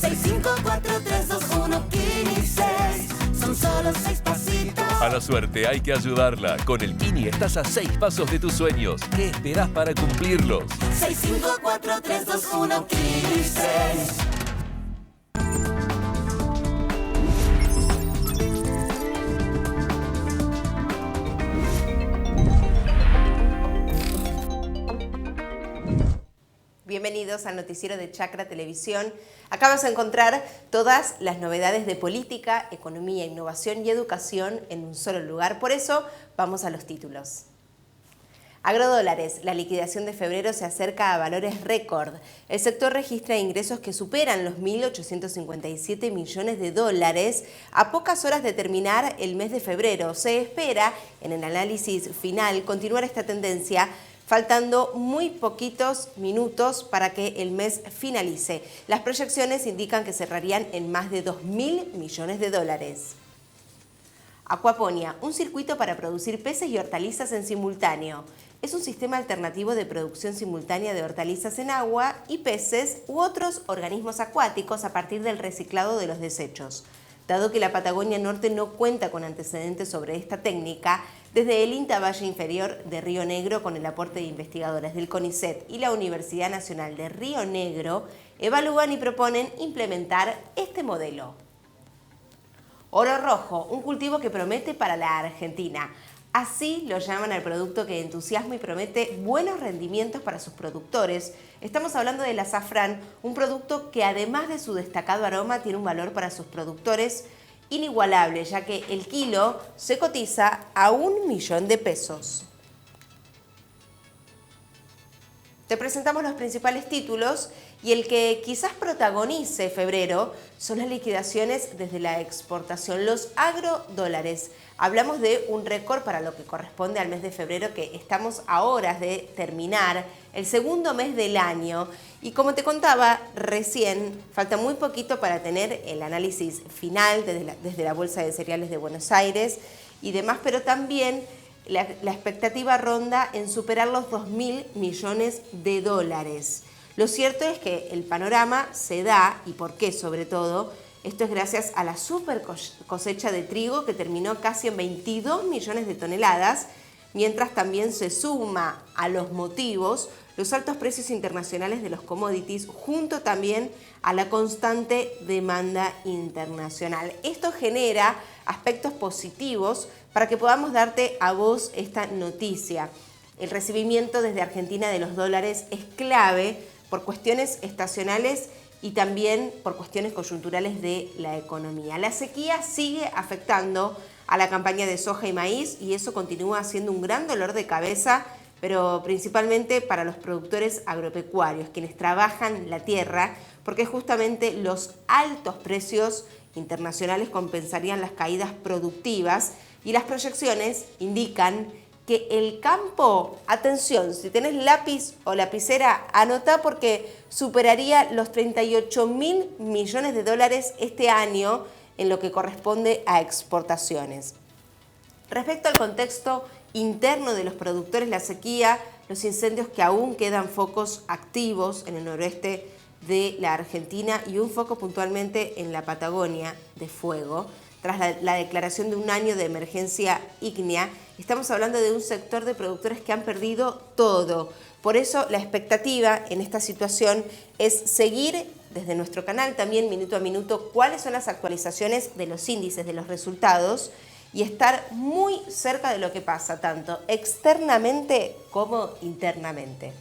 654-321-15. Son solo 6 pasitos. A la suerte hay que ayudarla. Con el Kini estás a 6 pasos de tus sueños. ¿Qué esperás para cumplirlos? 654-321-15. Bienvenidos al noticiero de Chacra Televisión. Acá vas a encontrar todas las novedades de política, economía, innovación y educación en un solo lugar. Por eso, vamos a los títulos. Agrodólares. La liquidación de febrero se acerca a valores récord. El sector registra ingresos que superan los 1.857 millones de dólares a pocas horas de terminar el mes de febrero. Se espera, en el análisis final, continuar esta tendencia, faltando muy poquitos minutos para que el mes finalice. Las proyecciones indican que cerrarían en más de 2.000 millones de dólares. Aquaponia, un circuito para producir peces y hortalizas en simultáneo. Es un sistema alternativo de producción simultánea de hortalizas en agua y peces u otros organismos acuáticos a partir del reciclado de los desechos. Dado que la Patagonia Norte no cuenta con antecedentes sobre esta técnica, desde el INTA Valle Inferior de Río Negro, con el aporte de investigadores del CONICET y la Universidad Nacional de Río Negro, evalúan y proponen implementar este modelo. Oro rojo, un cultivo que promete para la Argentina. Así lo llaman al producto que entusiasma y promete buenos rendimientos para sus productores. Estamos hablando del azafrán, un producto que además de su destacado aroma tiene un valor para sus productores inigualable, ya que el kilo se cotiza a 1 millón de pesos. Te presentamos los principales títulos y el que quizás protagonice febrero son las liquidaciones desde la exportación, los agrodólares. Hablamos de un récord para lo que corresponde al mes de febrero, que estamos a horas de terminar, el segundo mes del año. Y como te contaba recién, falta muy poquito para tener el análisis final desde la Bolsa de Cereales de Buenos Aires y demás, pero también la expectativa ronda en superar los 2.000 millones de dólares. Lo cierto es que el panorama se da, y por qué sobre todo, esto es gracias a la super cosecha de trigo que terminó casi en 22 millones de toneladas, mientras también se suma a los motivos los altos precios internacionales de los commodities, junto también a la constante demanda internacional. Esto genera aspectos positivos para que podamos darte a vos esta noticia. El recibimiento desde Argentina de los dólares es clave por cuestiones estacionales y también por cuestiones coyunturales de la economía. La sequía sigue afectando a la campaña de soja y maíz y eso continúa siendo un gran dolor de cabeza, pero principalmente para los productores agropecuarios, quienes trabajan la tierra, porque justamente los altos precios internacionales compensarían las caídas productivas y las proyecciones indican que el campo, atención, si tenés lápiz o lapicera, anotá porque superaría los 38.000 millones de dólares este año en lo que corresponde a exportaciones. Respecto al contexto interno de los productores, la sequía, los incendios que aún quedan focos activos en el noroeste de la Argentina y un foco puntualmente en la Patagonia de fuego. Tras la declaración de un año de emergencia ígnea, estamos hablando de un sector de productores que han perdido todo. Por eso la expectativa en esta situación es seguir desde nuestro canal también minuto a minuto cuáles son las actualizaciones de los índices, de los resultados y estar muy cerca de lo que pasa, tanto externamente como internamente.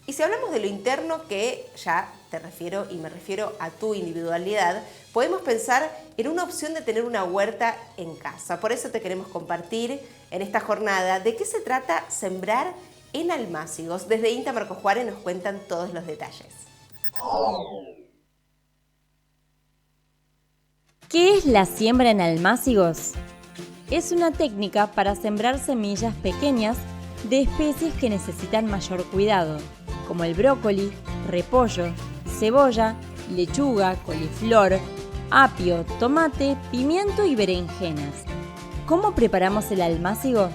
Y si hablamos de lo interno, que ya te refiero y me refiero a tu individualidad, podemos pensar en una opción de tener una huerta en casa. Por eso te queremos compartir en esta jornada de qué se trata sembrar en Almácigos. Desde INTA Marco Juárez nos cuentan todos los detalles. ¿Qué es la siembra en almácigos? Es una técnica para sembrar semillas pequeñas de especies que necesitan mayor cuidado, como el brócoli, repollo, cebolla, lechuga, coliflor, apio, tomate, pimiento y berenjenas. ¿Cómo preparamos el almácigo?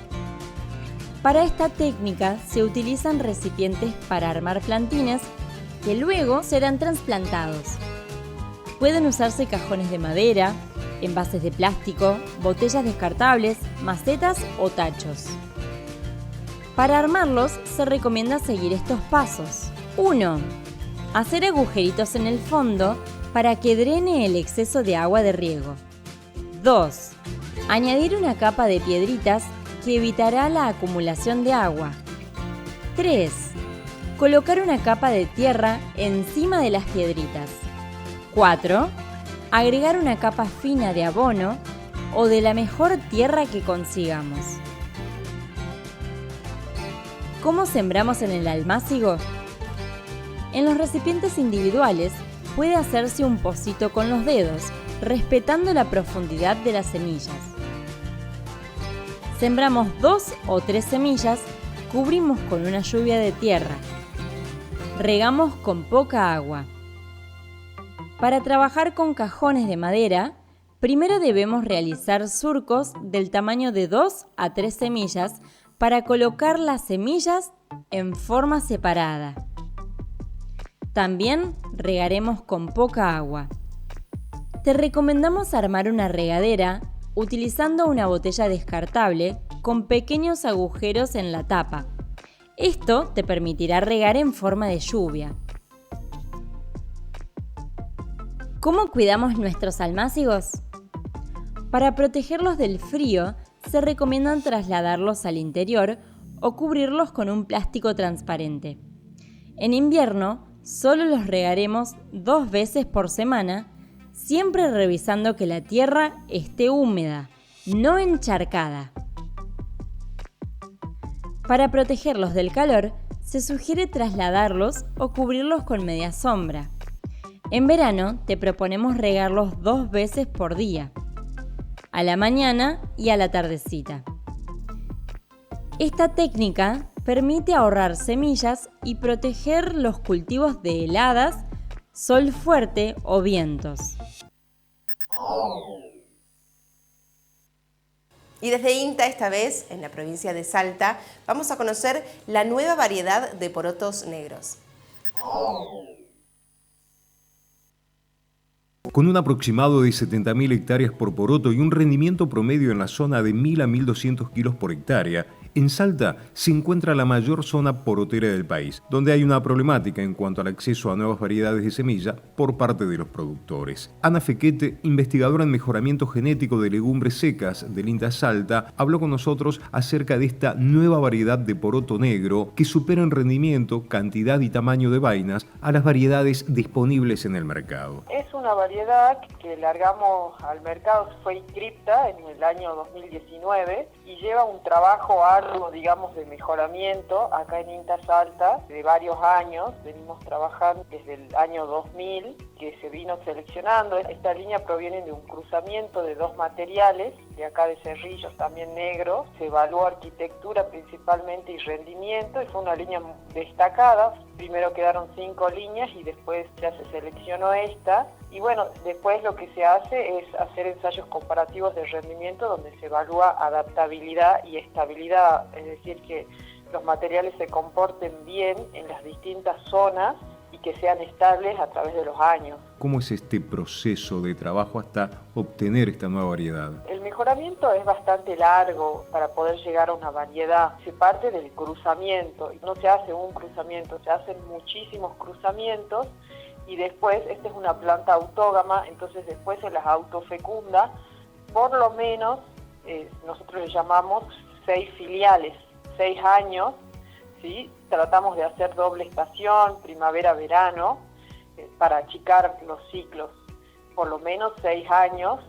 Para esta técnica se utilizan recipientes para armar plantines que luego serán trasplantados. Pueden usarse cajones de madera, envases de plástico, botellas descartables, macetas o tachos. Para armarlos se recomienda seguir estos pasos. 1. Hacer agujeritos en el fondo para que drene el exceso de agua de riego. 2. Añadir una capa de piedritas que evitará la acumulación de agua. 3. Colocar una capa de tierra encima de las piedritas. 4. Agregar una capa fina de abono o de la mejor tierra que consigamos. ¿Cómo sembramos en el almácigo? En los recipientes individuales puede hacerse un pocito con los dedos, respetando la profundidad de las semillas. Sembramos 2 o 3 semillas, cubrimos con una lluvia de tierra. Regamos con poca agua. Para trabajar con cajones de madera, primero debemos realizar surcos del tamaño de 2 a 3 semillas para colocar las semillas en forma separada. También regaremos con poca agua. Te recomendamos armar una regadera utilizando una botella descartable con pequeños agujeros en la tapa. Esto te permitirá regar en forma de lluvia. ¿Cómo cuidamos nuestros almácigos? Para protegerlos del frío, se recomiendan trasladarlos al interior o cubrirlos con un plástico transparente. En invierno, solo los regaremos 2 veces por semana, siempre revisando que la tierra esté húmeda, no encharcada. Para protegerlos del calor, se sugiere trasladarlos o cubrirlos con media sombra. En verano, te proponemos regarlos 2 veces por día, a la mañana y a la tardecita. Esta técnica permite ahorrar semillas y proteger los cultivos de heladas, sol fuerte o vientos. Y desde INTA, esta vez en la provincia de Salta, vamos a conocer la nueva variedad de porotos negros. Con un aproximado de 70.000 hectáreas por poroto y un rendimiento promedio en la zona de 1.000 a 1.200 kilos por hectárea, en Salta se encuentra la mayor zona porotera del país, donde hay una problemática en cuanto al acceso a nuevas variedades de semilla por parte de los productores. Ana Fequete, investigadora en mejoramiento genético de legumbres secas del INTA Salta, habló con nosotros acerca de esta nueva variedad de poroto negro que supera en rendimiento, cantidad y tamaño de vainas a las variedades disponibles en el mercado. Es una variedad que largamos al mercado, fue inscripta en el año 2019 y lleva un trabajo arduo, digamos, de mejoramiento acá en INTA Salta de varios años. Venimos trabajando desde el año 2000 que se vino seleccionando. Esta línea proviene de un cruzamiento de 2 materiales, de acá de Cerrillos, también negro. Se evaluó arquitectura principalmente y rendimiento y fue una línea destacada. Primero quedaron 5 líneas y después ya se seleccionó esta. Y bueno, después lo que se hace es hacer ensayos comparativos de rendimiento donde se evalúa adaptabilidad y estabilidad, es decir, que los materiales se comporten bien en las distintas zonas y que sean estables a través de los años. ¿Cómo es este proceso de trabajo hasta obtener esta nueva variedad? El mejoramiento es bastante largo para poder llegar a una variedad. Se parte del cruzamiento, no se hace un cruzamiento, se hacen muchísimos cruzamientos y después, esta es una planta autógama, entonces después se las autofecunda, por lo menos, nosotros le llamamos 6 filiales, 6 años, ¿sí? Tratamos de hacer doble estación, primavera-verano, para achicar los ciclos, por lo menos 6 años,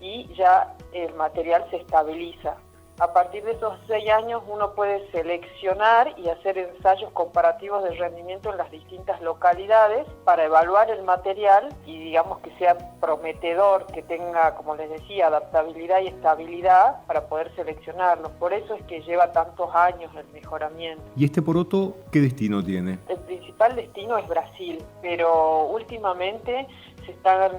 y ya el material se estabiliza. A partir de esos 6 años uno puede seleccionar y hacer ensayos comparativos de rendimiento en las distintas localidades para evaluar el material y digamos que sea prometedor, que tenga, como les decía, adaptabilidad y estabilidad para poder seleccionarlo. Por eso es que lleva tantos años el mejoramiento. ¿Y este poroto qué destino tiene? El principal destino es Brasil, pero últimamente se están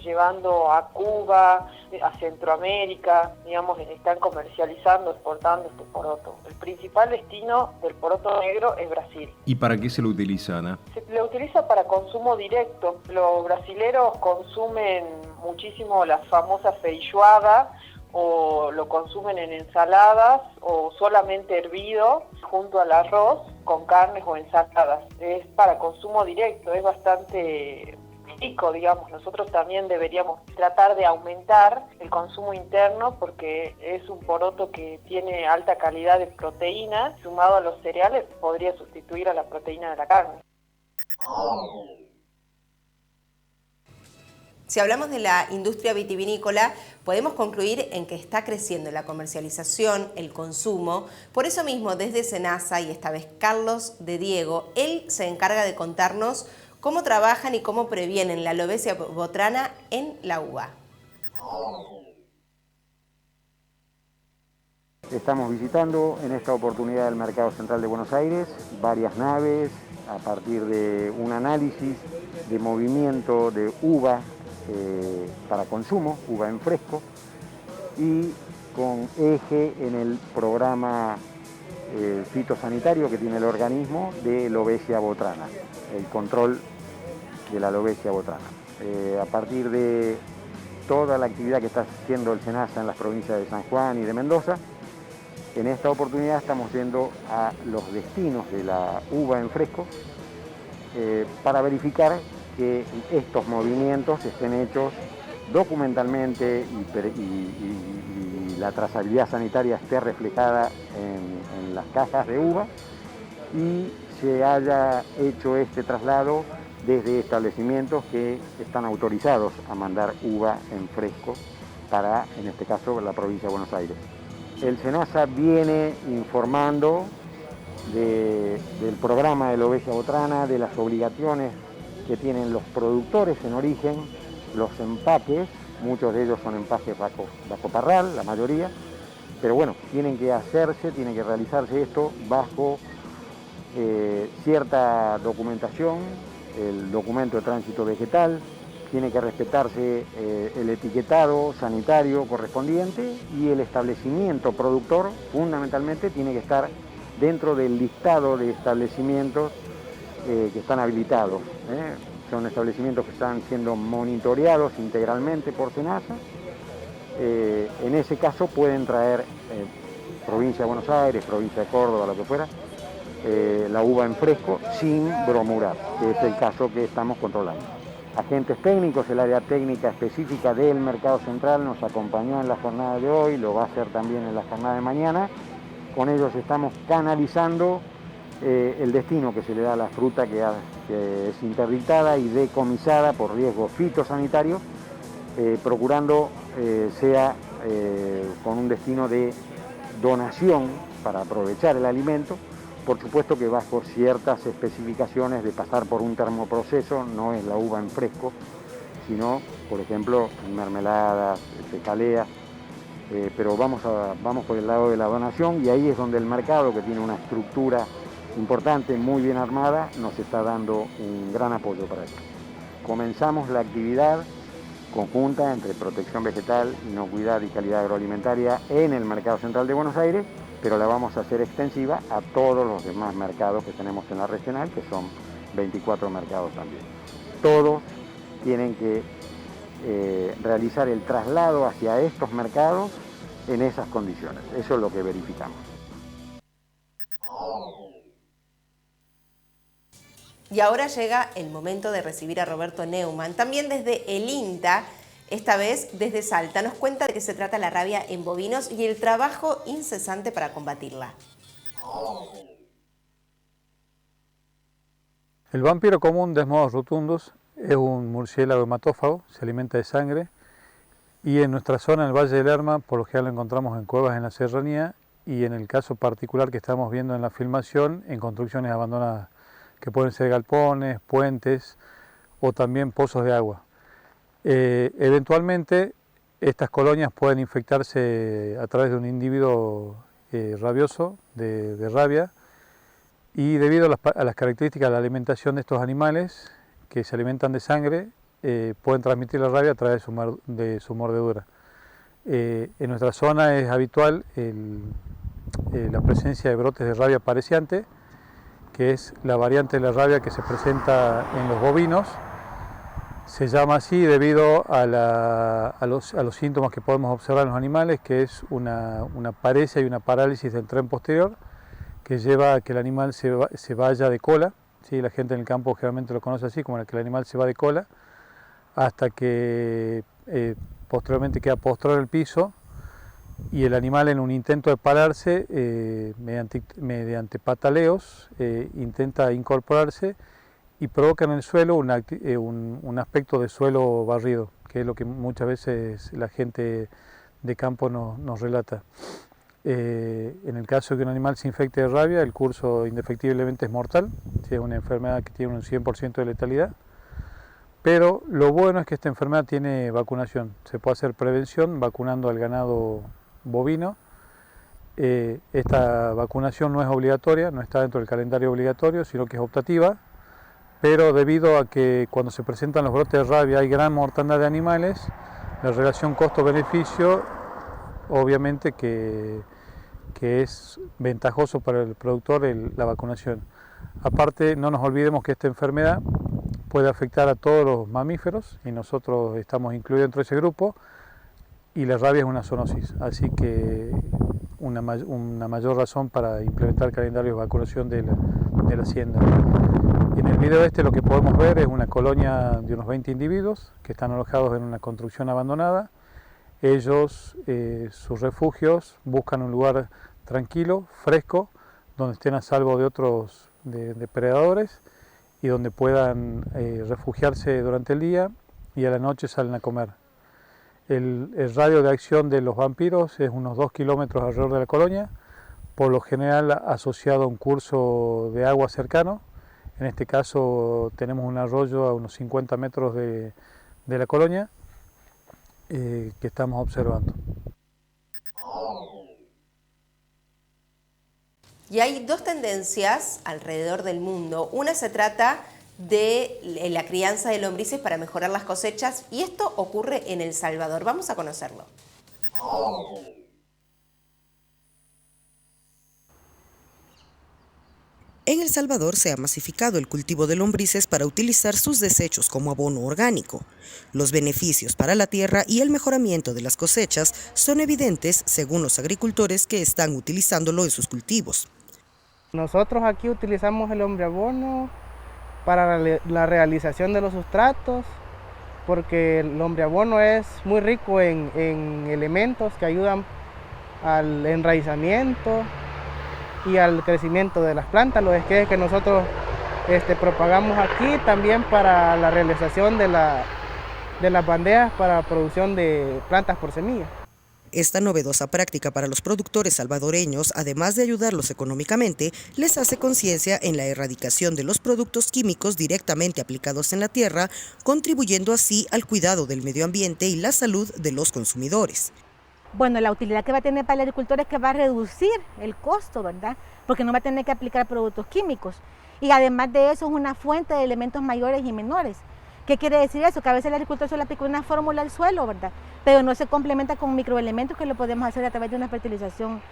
llevando a Cuba, a Centroamérica, digamos, están comercializando, exportando este poroto. El principal destino del poroto negro es Brasil. ¿Y para qué se lo utiliza, Ana? Se lo utiliza para consumo directo. Los brasileros consumen muchísimo la famosa feijoada, o lo consumen en ensaladas o solamente hervido junto al arroz con carnes o ensaladas. Es para consumo directo, es bastante rico, digamos. Nosotros también deberíamos tratar de aumentar el consumo interno porque es un poroto que tiene alta calidad de proteína, sumado a los cereales podría sustituir a la proteína de la carne. Si hablamos de la industria vitivinícola, podemos concluir en que está creciendo la comercialización, el consumo. Por eso mismo, desde SENASA, y esta vez Carlos de Diego, él se encarga de contarnos cómo trabajan y cómo previenen la alopecia botrana en la uva. Estamos visitando en esta oportunidad el Mercado Central de Buenos Aires, varias naves, a partir de un análisis de movimiento de uva para consumo, uva en fresco, y con eje en el programa fitosanitario que tiene el organismo de Lobesia botrana, el control de la Lobesia botrana. A partir de toda la actividad que está haciendo el SENASA en las provincias de San Juan y de Mendoza, en esta oportunidad estamos yendo a los destinos de la uva en fresco para verificar que estos movimientos estén hechos documentalmente y la trazabilidad sanitaria esté reflejada en las cajas de uva y se haya hecho este traslado desde establecimientos que están autorizados a mandar uva en fresco para, en este caso, la provincia de Buenos Aires. El SENASA viene informando del programa de Lobesia botrana, de las obligaciones que tienen los productores en origen, los empaques, muchos de ellos son empaques bajo parral, la mayoría, pero bueno, tienen que realizarse esto bajo cierta documentación, el documento de tránsito vegetal, tiene que respetarse el etiquetado sanitario correspondiente y el establecimiento productor, fundamentalmente, tiene que estar dentro del listado de establecimientos que están habilitados. Son establecimientos que están siendo monitoreados integralmente por SENASA. En ese caso pueden traer provincia de Buenos Aires, provincia de Córdoba, lo que fuera, la uva en fresco sin bromurar, que es el caso que estamos controlando. Agentes técnicos, el área técnica específica del Mercado Central nos acompañó en la jornada de hoy, lo va a hacer también en la jornada de mañana. Con ellos estamos canalizando el destino que se le da a la fruta que es interdictada y decomisada por riesgo fitosanitario, procurando sea con un destino de donación para aprovechar el alimento, por supuesto que bajo ciertas especificaciones de pasar por un termoproceso, no es la uva en fresco, sino, por ejemplo, en mermeladas, jaleas, pero vamos por el lado de la donación y ahí es donde el mercado, que tiene una estructura importante, muy bien armada, nos está dando un gran apoyo para eso. Comenzamos la actividad conjunta entre protección vegetal, inocuidad y calidad agroalimentaria en el Mercado Central de Buenos Aires, pero la vamos a hacer extensiva a todos los demás mercados que tenemos en la regional, que son 24 mercados también. Todos tienen que realizar el traslado hacia estos mercados en esas condiciones. Eso es lo que verificamos. Y ahora llega el momento de recibir a Roberto Neumann, también desde el INTA, esta vez desde Salta. Nos cuenta de qué se trata la rabia en bovinos y el trabajo incesante para combatirla. El vampiro común, Desmodus rotundus, es un murciélago hematófago, se alimenta de sangre y en nuestra zona, en el Valle del Lerma, por lo general lo encontramos en cuevas en la serranía y en el caso particular que estamos viendo en la filmación, en construcciones abandonadas, que pueden ser galpones, puentes o también pozos de agua. Eventualmente estas colonias pueden infectarse a través de un individuo rabioso de rabia y debido a las características de la alimentación de estos animales que se alimentan de sangre, pueden transmitir la rabia a través de su mordedura. En nuestra zona es habitual la presencia de brotes de rabia pareciante, que es la variante de la rabia que se presenta en los bovinos. Se llama así debido a los síntomas que podemos observar en los animales, que es una paresia y una parálisis del tren posterior, que lleva a que el animal se vaya de cola. ¿Sí? La gente en el campo generalmente lo conoce así, como que el animal se va de cola, hasta que posteriormente queda postrado en el piso, y el animal, en un intento de pararse, mediante pataleos, intenta incorporarse y provoca en el suelo un aspecto de suelo barrido, que es lo que muchas veces la gente de campo nos relata. En el caso de que un animal se infecte de rabia, el curso indefectiblemente es mortal, es una enfermedad que tiene un 100% de letalidad, pero lo bueno es que esta enfermedad tiene vacunación. Se puede hacer prevención vacunando al ganado bovino. Esta vacunación no es obligatoria, no está dentro del calendario obligatorio, sino que es optativa, pero debido a que cuando se presentan los brotes de rabia hay gran mortandad de animales, la relación costo-beneficio obviamente que es ventajoso para el productor la vacunación. Aparte, no nos olvidemos que esta enfermedad puede afectar a todos los mamíferos, y nosotros estamos incluidos dentro de ese grupo, y la rabia es una zoonosis, así que una mayor razón para implementar el calendario de vacunación de la hacienda. En el video lo que podemos ver es una colonia de unos 20 individuos que están alojados en una construcción abandonada. Ellos, sus refugios, buscan un lugar tranquilo, fresco, donde estén a salvo de otros depredadores y donde puedan refugiarse durante el día, y a la noche salen a comer. El radio de acción de los vampiros es unos 2 kilómetros alrededor de la colonia, por lo general asociado a un curso de agua cercano. En este caso tenemos un arroyo a unos 50 metros de la colonia que estamos observando. Y hay dos tendencias alrededor del mundo. Una se trata de la crianza de lombrices para mejorar las cosechas, y esto ocurre en El Salvador. Vamos a conocerlo. En El Salvador se ha masificado el cultivo de lombrices para utilizar sus desechos como abono orgánico. Los beneficios para la tierra y el mejoramiento de las cosechas son evidentes según los agricultores que están utilizándolo en sus cultivos. Nosotros aquí utilizamos el hombre abono para la realización de los sustratos, porque el hombre abono es muy rico en elementos que ayudan al enraizamiento y al crecimiento de las plantas, los esquejes que nosotros propagamos aquí, también para la realización de las bandejas para producción de plantas por semilla. Esta novedosa práctica para los productores salvadoreños, además de ayudarlos económicamente, les hace conciencia en la erradicación de los productos químicos directamente aplicados en la tierra, contribuyendo así al cuidado del medio ambiente y la salud de los consumidores. Bueno, la utilidad que va a tener para el agricultor es que va a reducir el costo, ¿verdad? Porque no va a tener que aplicar productos químicos. Y además de eso es una fuente de elementos mayores y menores. ¿Qué quiere decir eso? Que a veces el agricultor solo aplica una fórmula al suelo, ¿verdad? Pero no se complementa con microelementos que lo podemos hacer a través de una fertilización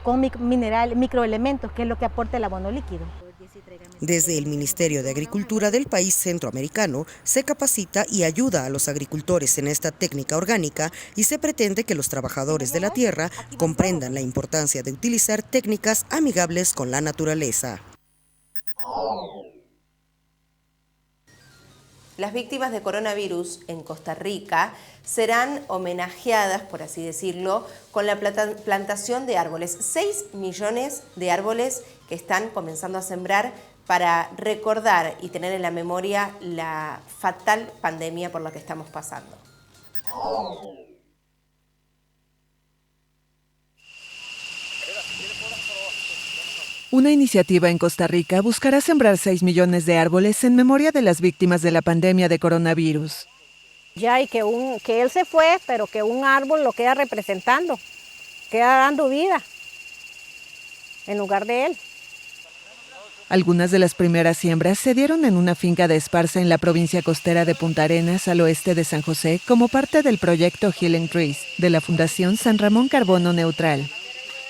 con microelementos, que es lo que aporta el abono líquido. Desde el Ministerio de Agricultura del país centroamericano se capacita y ayuda a los agricultores en esta técnica orgánica, y se pretende que los trabajadores de la tierra comprendan la importancia de utilizar técnicas amigables con la naturaleza. Las víctimas de coronavirus en Costa Rica serán homenajeadas, por así decirlo, con la plantación de árboles. 6 millones de árboles que están comenzando a sembrar para recordar y tener en la memoria la fatal pandemia por la que estamos pasando. Una iniciativa en Costa Rica buscará sembrar 6 millones de árboles en memoria de las víctimas de la pandemia de coronavirus. Ya, y que él se fue, pero que un árbol lo queda representando, queda dando vida en lugar de él. Algunas de las primeras siembras se dieron en una finca de Esparza en la provincia costera de Punta Arenas, al oeste de San José, como parte del proyecto Healing Trees, de la Fundación San Ramón Carbono Neutral.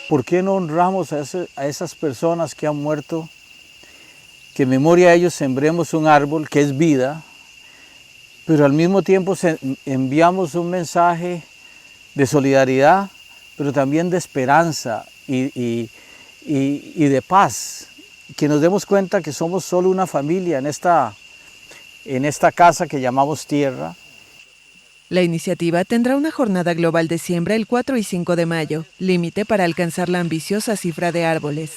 ¿Por qué no honramos a esas personas que han muerto? Que en memoria a ellos sembremos un árbol que es vida, pero al mismo tiempo enviamos un mensaje de solidaridad, pero también de esperanza y de paz. Que nos demos cuenta que somos solo una familia en esta casa que llamamos tierra. La iniciativa tendrá una jornada global de siembra el 4 y 5 de mayo, límite para alcanzar la ambiciosa cifra de árboles.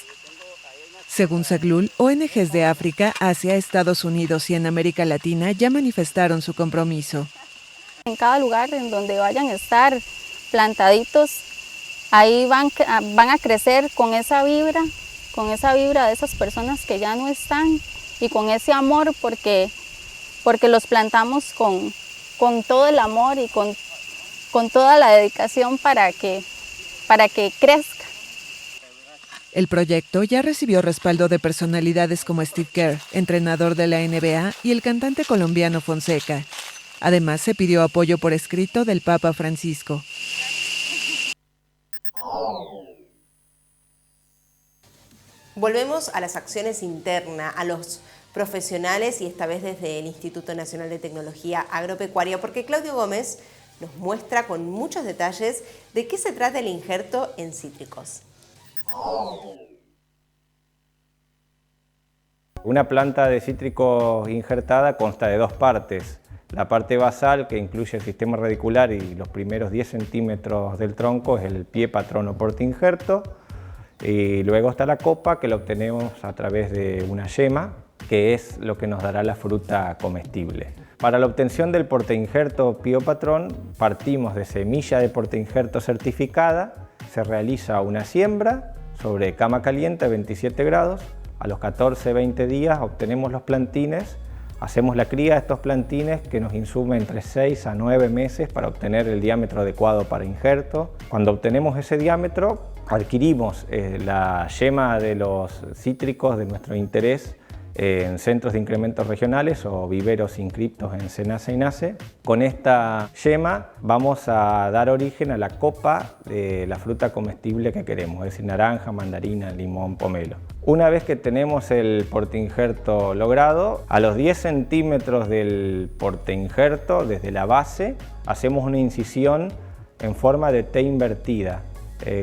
Según SACLUL, ONGs de África, Asia, Estados Unidos y en América Latina ya manifestaron su compromiso. En cada lugar en donde vayan a estar plantaditos, ahí van a crecer con esa vibra de esas personas que ya no están y con ese amor porque los plantamos con todo el amor y con toda la dedicación para que crezca. El proyecto ya recibió respaldo de personalidades como Steve Kerr, entrenador de la NBA, y el cantante colombiano Fonseca. Además, se pidió apoyo por escrito del Papa Francisco. Volvemos a las acciones internas, a los profesionales y esta vez desde el Instituto Nacional de Tecnología Agropecuaria, porque Claudio Gómez nos muestra con muchos detalles de qué se trata el injerto en cítricos. Una planta de cítricos injertada consta de dos partes. La parte basal, que incluye el sistema radicular y los primeros 10 centímetros del tronco, es el pie patrón o porte injerto. Y luego está la copa, que la obtenemos a través de una yema, que es lo que nos dará la fruta comestible. Para la obtención del porte injerto pío patrón, partimos de semilla de porte injerto certificada, se realiza una siembra sobre cama caliente a 27 grados, a los 14-20 días obtenemos los plantines, hacemos la cría de estos plantines que nos insume entre 6 a 9 meses para obtener el diámetro adecuado para injerto. Cuando obtenemos ese diámetro, adquirimos la yema de los cítricos de nuestro interés en centros de incrementos regionales o viveros inscriptos en SENACE y NACE. Con esta yema vamos a dar origen a la copa de la fruta comestible que queremos, es decir, naranja, mandarina, limón, pomelo. Una vez que tenemos el porte injerto logrado, a los 10 centímetros del porte injerto, desde la base, hacemos una incisión en forma de T invertida,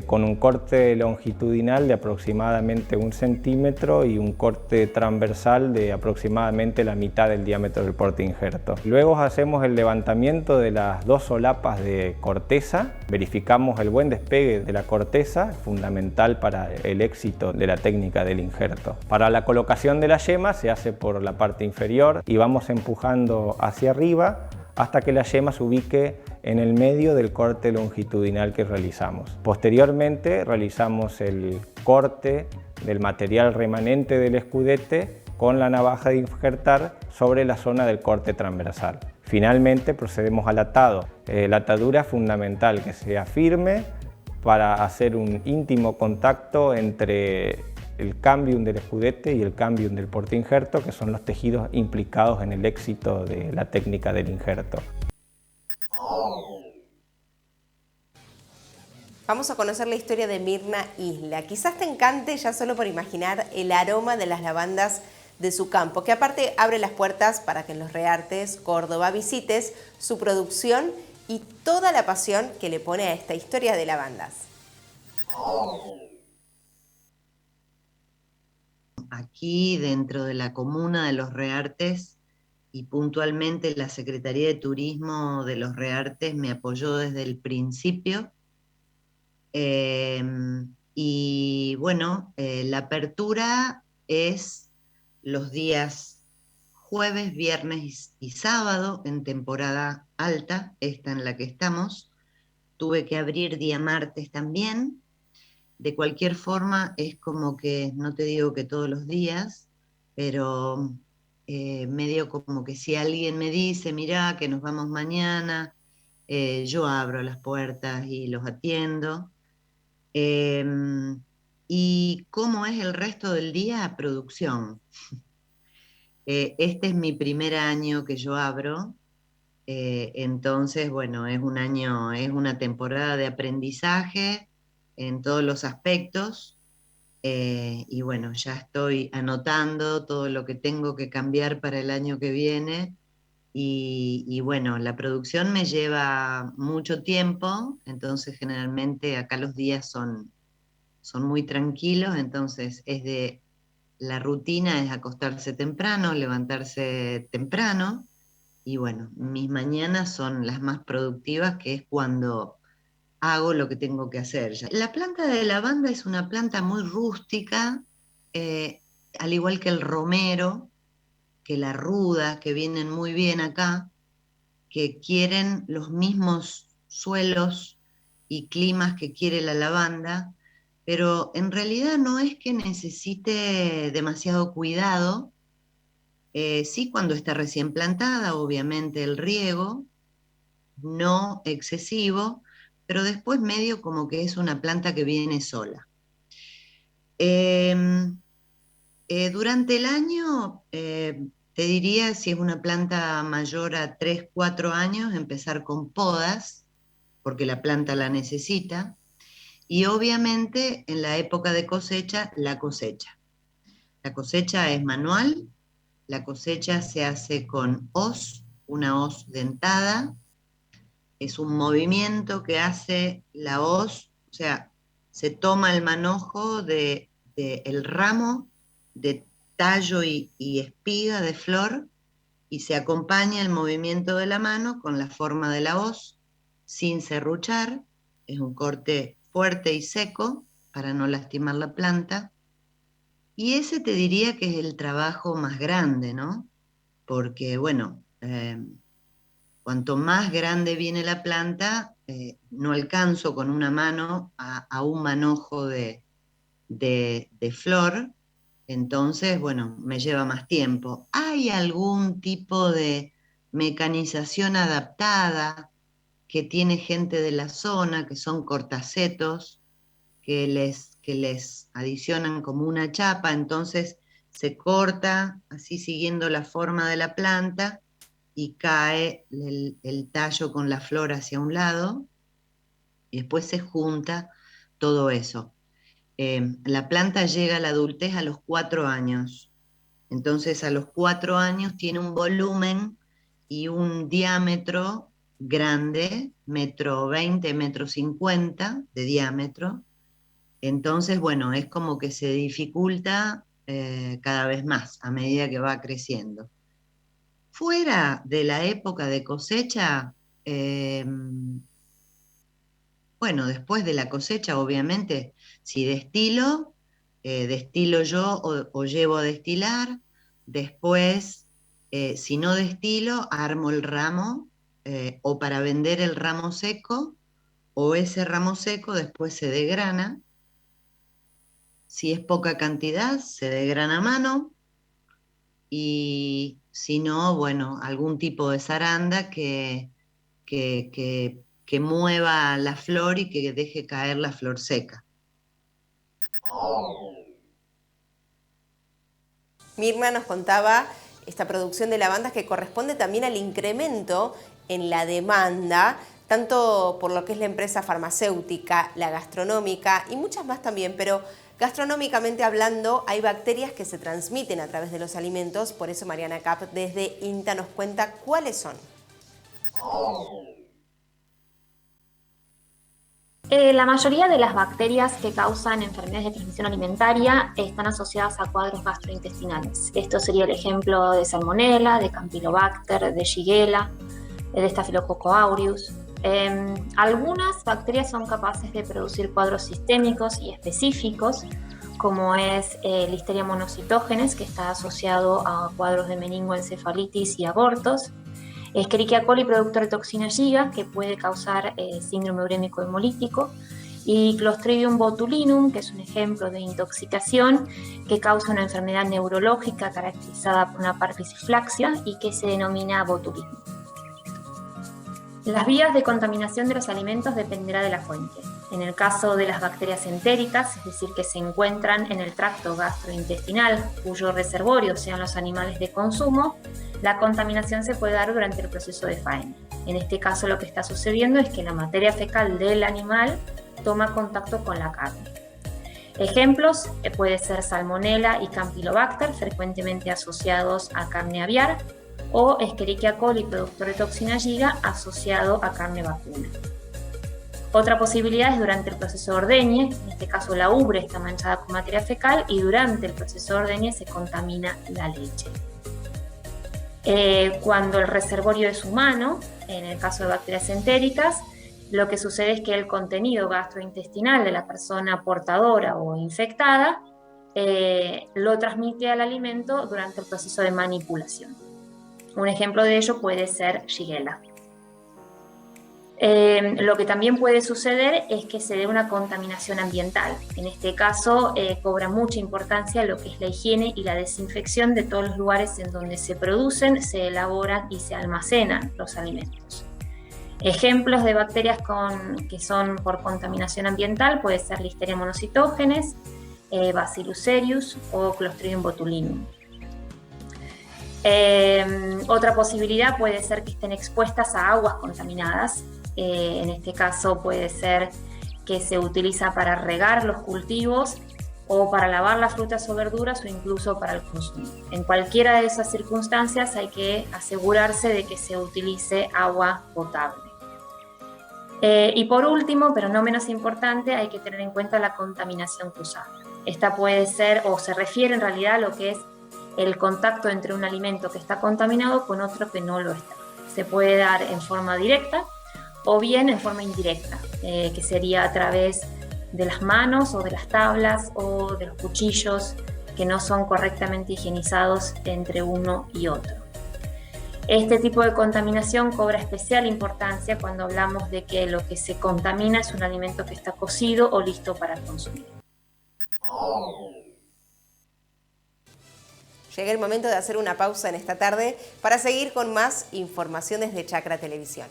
con un corte longitudinal de aproximadamente 1 centímetro y un corte transversal de aproximadamente la mitad del diámetro del porte injerto. Luego hacemos el levantamiento de las dos solapas de corteza, verificamos el buen despegue de la corteza, fundamental para el éxito de la técnica del injerto. Para la colocación de la yema se hace por la parte inferior y vamos empujando hacia arriba hasta que la yema se ubique en el medio del corte longitudinal que realizamos. Posteriormente realizamos el corte del material remanente del escudete con la navaja de injertar sobre la zona del corte transversal. Finalmente procedemos al atado. La atadura es fundamental, que sea firme para hacer un íntimo contacto entre el cambium del escudete y el cambium del porte injerto, que son los tejidos implicados en el éxito de la técnica del injerto. Vamos a conocer la historia de Mirna Isla. Quizás te encante ya solo por imaginar el aroma de las lavandas de su campo, que aparte abre las puertas para que en Los Reartes, Córdoba, visites su producción y toda la pasión que le pone a esta historia de lavandas. Aquí dentro de la comuna de Los Reartes y puntualmente la Secretaría de Turismo de Los Reartes me apoyó desde el principio. Y bueno, la apertura es los días jueves, viernes y sábado en temporada alta, esta en la que estamos. Tuve que abrir día martes también. De cualquier forma, es como que, no te digo que todos los días, pero medio como que si alguien me dice, mirá, que nos vamos mañana, yo abro las puertas y los atiendo. ¿Y cómo es el resto del día? Producción. Este es mi primer año que yo abro, entonces, bueno, es un año, es una temporada de aprendizaje en todos los aspectos, y bueno, ya estoy anotando todo lo que tengo que cambiar para el año que viene, y bueno, la producción me lleva mucho tiempo, entonces generalmente acá los días son muy tranquilos, entonces la rutina es acostarse temprano, levantarse temprano, y bueno, mis mañanas son las más productivas, que es cuando hago lo que tengo que hacer. La planta de lavanda es una planta muy rústica, al igual que el romero, que la ruda, que vienen muy bien acá, que quieren los mismos suelos y climas que quiere la lavanda, pero en realidad no es que necesite demasiado cuidado. Sí, cuando está recién plantada, obviamente el riego, no excesivo, pero después medio como que es una planta que viene sola. Durante el año, te diría, si es una planta mayor a 3, 4 años, empezar con podas, porque la planta la necesita, y obviamente en la época de cosecha, la cosecha. La cosecha es manual, la cosecha se hace con hoz, una hoz dentada, es un movimiento que hace la hoz, o sea, se toma el manojo del ramo de tallo y espiga de flor y se acompaña el movimiento de la mano con la forma de la hoz, sin serruchar, es un corte fuerte y seco para no lastimar la planta. Y ese te diría que es el trabajo más grande, ¿no? Porque, bueno, cuanto más grande viene la planta, no alcanzo con una mano a un manojo de flor, entonces, bueno, me lleva más tiempo. ¿Hay algún tipo de mecanización adaptada que tiene gente de la zona, que son cortacetos, que les adicionan como una chapa, entonces se corta así siguiendo la forma de la planta y cae el tallo con la flor hacia un lado y después se junta todo eso. La planta llega a la adultez a los 4 años, entonces a los 4 años tiene un volumen y un diámetro grande, 1,20 m, 1,50 m de diámetro. Entonces, bueno, es como que se dificulta cada vez más a medida que va creciendo. Fuera de la época de cosecha, bueno, después de la cosecha, obviamente, si destilo yo o llevo a destilar. Después, si no destilo, armo el ramo, o para vender el ramo seco, o ese ramo seco después se degrana. Si es poca cantidad, se degrana a mano, y si no, bueno, algún tipo de zaranda que mueva la flor y que deje caer la flor seca. Mirna nos contaba esta producción de lavandas que corresponde también al incremento en la demanda, tanto por lo que es la empresa farmacéutica, la gastronómica y muchas más también, pero gastronómicamente hablando hay bacterias que se transmiten a través de los alimentos, por eso Mariana Kapp desde INTA nos cuenta cuáles son. La mayoría de las bacterias que causan enfermedades de transmisión alimentaria están asociadas a cuadros gastrointestinales. Esto sería el ejemplo de Salmonella, de Campylobacter, de Shigella, de Staphylococcus aureus. Algunas bacterias son capaces de producir cuadros sistémicos y específicos, como es Listeria monocytogenes, que está asociado a cuadros de meningoencefalitis y abortos. Escherichia coli, productor de toxina Giga, que puede causar síndrome urémico hemolítico, y Clostridium botulinum, que es un ejemplo de intoxicación que causa una enfermedad neurológica caracterizada por una parpisiflaxia y que se denomina botulismo. Las vías de contaminación de los alimentos dependerá de la fuente. En el caso de las bacterias entéricas, es decir, que se encuentran en el tracto gastrointestinal, cuyo reservorio sean los animales de consumo, la contaminación se puede dar durante el proceso de faena. En este caso lo que está sucediendo es que la materia fecal del animal toma contacto con la carne. Ejemplos puede ser Salmonella y Campylobacter, frecuentemente asociados a carne aviar, o Escherichia coli, productor de toxina Giga, asociado a carne vacuna. Otra posibilidad es durante el proceso de ordeñe, en este caso la ubre está manchada con materia fecal y durante el proceso de ordeñe se contamina la leche. Cuando el reservorio es humano, en el caso de bacterias entéricas, lo que sucede es que el contenido gastrointestinal de la persona portadora o infectada lo transmite al alimento durante el proceso de manipulación. Un ejemplo de ello puede ser Shigella. Lo que también puede suceder es que se dé una contaminación ambiental. En este caso cobra mucha importancia lo que es la higiene y la desinfección de todos los lugares en donde se producen, se elaboran y se almacenan los alimentos. Ejemplos de bacterias que son por contaminación ambiental puede ser Listeria monocytogenes, Bacillus cereus o Clostridium botulinum. Otra posibilidad puede ser que estén expuestas a aguas contaminadas. En este caso puede ser que se utiliza para regar los cultivos o para lavar las frutas o verduras o incluso para el consumo. En cualquiera de esas circunstancias hay que asegurarse de que se utilice agua potable. Y por último, pero no menos importante, hay que tener en cuenta la contaminación cruzada. Esta puede ser, o se refiere en realidad a lo que es el contacto entre un alimento que está contaminado con otro que no lo está. Se puede dar en forma directa o bien en forma indirecta, que sería a través de las manos o de las tablas o de los cuchillos que no son correctamente higienizados entre uno y otro. Este tipo de contaminación cobra especial importancia cuando hablamos de que lo que se contamina es un alimento que está cocido o listo para consumir. Llega el momento de hacer una pausa en esta tarde para seguir con más informaciones de Chacra Televisión.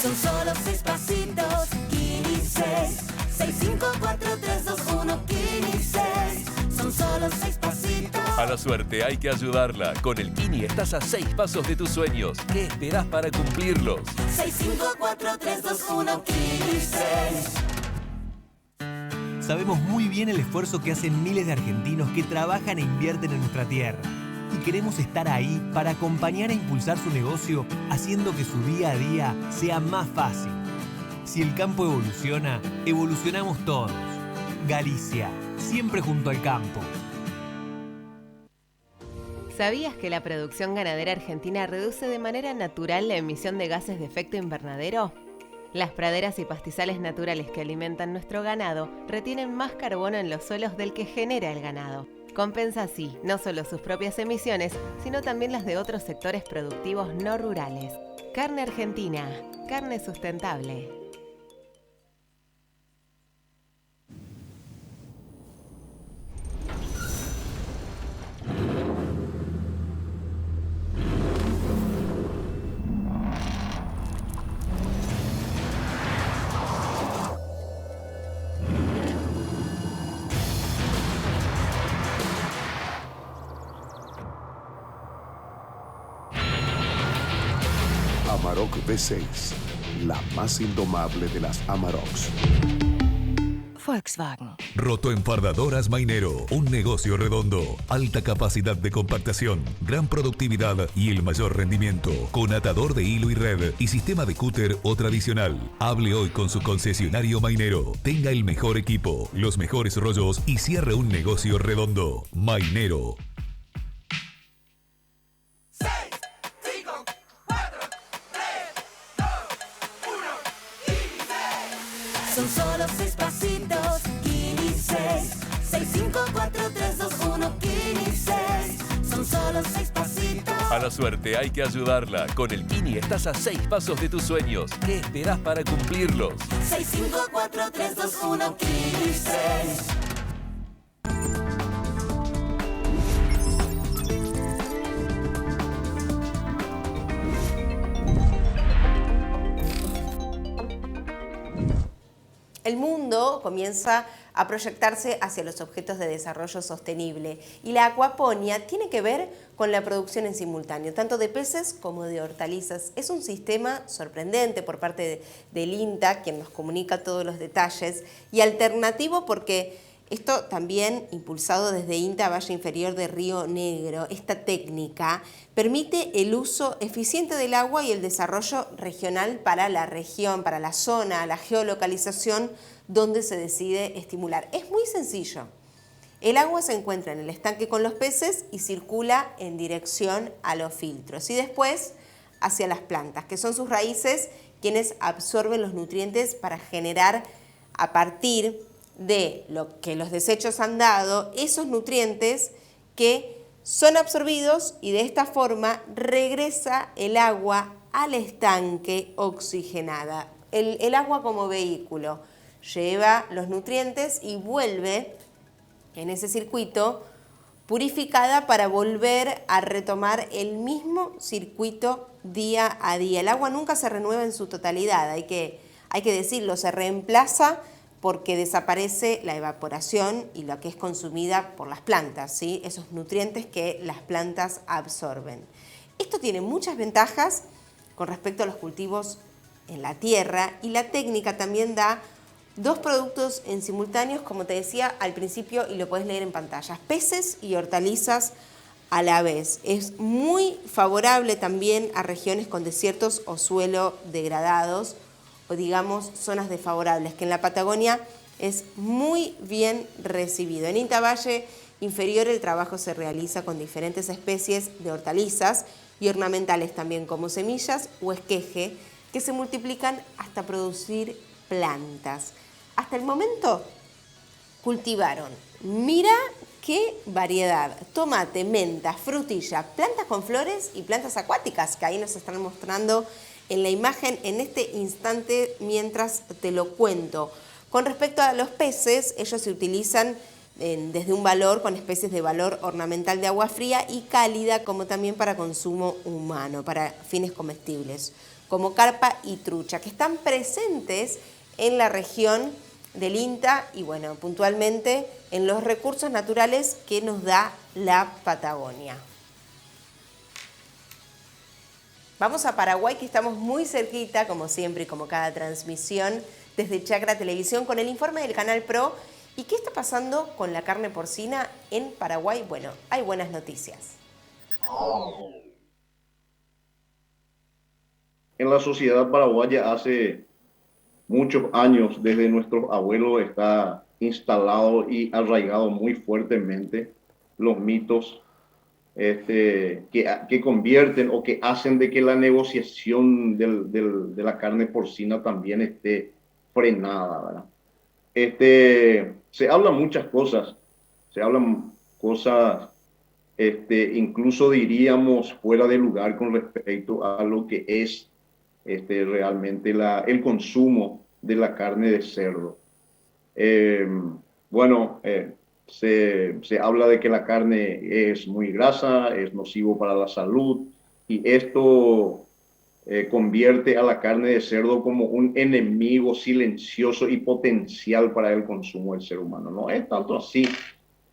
Son solo 6 pasitos, Kini 6. 6, 5, 4, 3, 2, 1, Kini 6. Son solo 6 pasitos. A la suerte hay que ayudarla. Con el Kini estás a 6 pasos de tus sueños. ¿Qué esperás para cumplirlos? 6, 5, 4, 3, 2, 1, Kini 6. Sabemos muy bien el esfuerzo que hacen miles de argentinos que trabajan e invierten en nuestra tierra. Y queremos estar ahí para acompañar e impulsar su negocio, haciendo que su día a día sea más fácil. Si el campo evoluciona, evolucionamos todos. Galicia, siempre junto al campo. ¿Sabías que la producción ganadera argentina reduce de manera natural la emisión de gases de efecto invernadero? Las praderas y pastizales naturales que alimentan nuestro ganado retienen más carbono en los suelos del que genera el ganado. Compensa así no solo sus propias emisiones, sino también las de otros sectores productivos no rurales. Carne argentina, carne sustentable. Amarok V6, la más indomable de las Amaroks. Volkswagen. Rotoenfardadoras Mainero, un negocio redondo, alta capacidad de compactación, gran productividad y el mayor rendimiento, con atador de hilo y red y sistema de cúter o tradicional. Hable hoy con su concesionario Mainero, tenga el mejor equipo, los mejores rollos y cierre un negocio redondo. Mainero. Son solo 6 pasitos, Kini 6. 6, 5, 4, 3, 2, 1, Kini 6. Son solo 6 pasitos. A la suerte hay que ayudarla. Con el Kini estás a 6 pasos de tus sueños. ¿Qué esperás para cumplirlos? 6, 5, 4, 3, 2, 1, Kini 6. El mundo comienza a proyectarse hacia los objetos de desarrollo sostenible y la acuaponía tiene que ver con la producción en simultáneo, tanto de peces como de hortalizas. Es un sistema sorprendente por parte del INTA, quien nos comunica todos los detalles, y alternativo porque esto también, impulsado desde INTA Valle Inferior de Río Negro, esta técnica permite el uso eficiente del agua y el desarrollo regional para la región, para la zona, la geolocalización donde se decide estimular. Es muy sencillo. El agua se encuentra en el estanque con los peces y circula en dirección a los filtros y después hacia las plantas, que son sus raíces quienes absorben los nutrientes para generar a partir de lo que los desechos han dado, esos nutrientes que son absorbidos y de esta forma regresa el agua al estanque oxigenada. El agua como vehículo lleva los nutrientes y vuelve en ese circuito purificada para volver a retomar el mismo circuito día a día. El agua nunca se renueva en su totalidad, hay que decirlo, se reemplaza porque desaparece la evaporación y lo que es consumida por las plantas, ¿sí? Esos nutrientes que las plantas absorben. Esto tiene muchas ventajas con respecto a los cultivos en la tierra y la técnica también da 2 productos en simultáneos, como te decía al principio y lo podés leer en pantalla, peces y hortalizas a la vez. Es muy favorable también a regiones con desiertos o suelo degradados, o digamos zonas desfavorables, que en la Patagonia es muy bien recibido. En INTA Valle Inferior el trabajo se realiza con diferentes especies de hortalizas y ornamentales también como semillas o esqueje que se multiplican hasta producir plantas. Hasta el momento cultivaron, mira qué variedad, tomate, menta, frutilla, plantas con flores y plantas acuáticas que ahí nos están mostrando en la imagen en este instante mientras te lo cuento. Con respecto a los peces, ellos se utilizan desde un valor con especies de valor ornamental de agua fría y cálida, como también para consumo humano, para fines comestibles, como carpa y trucha, que están presentes en la región del INTA y bueno, puntualmente en los recursos naturales que nos da la Patagonia. Vamos a Paraguay, que estamos muy cerquita, como siempre y como cada transmisión, desde Chacra Televisión, con el informe del Canal Pro. ¿Y qué está pasando con la carne porcina en Paraguay? Bueno, hay buenas noticias. En la sociedad paraguaya hace muchos años, desde nuestros abuelos, está instalado y arraigado muy fuertemente los mitos que convierten o que hacen de que la negociación de la carne porcina también esté frenada, ¿verdad? Se hablan muchas cosas, incluso diríamos fuera de lugar con respecto a lo que es realmente el consumo de la carne de cerdo. Se habla de que la carne es muy grasa, es nocivo para la salud, y esto convierte a la carne de cerdo como un enemigo silencioso y potencial para el consumo del ser humano. No es tanto así.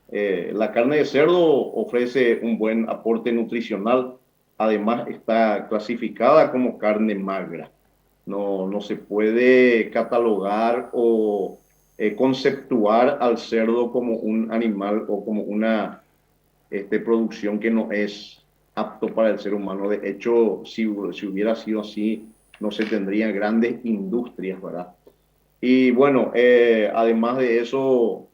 La carne de cerdo ofrece un buen aporte nutricional, además está clasificada como carne magra. No se puede catalogar o conceptuar al cerdo como un animal o como una producción que no es apto para el ser humano. De hecho, si hubiera sido así, no se tendrían grandes industrias, ¿verdad? Y bueno, además de eso,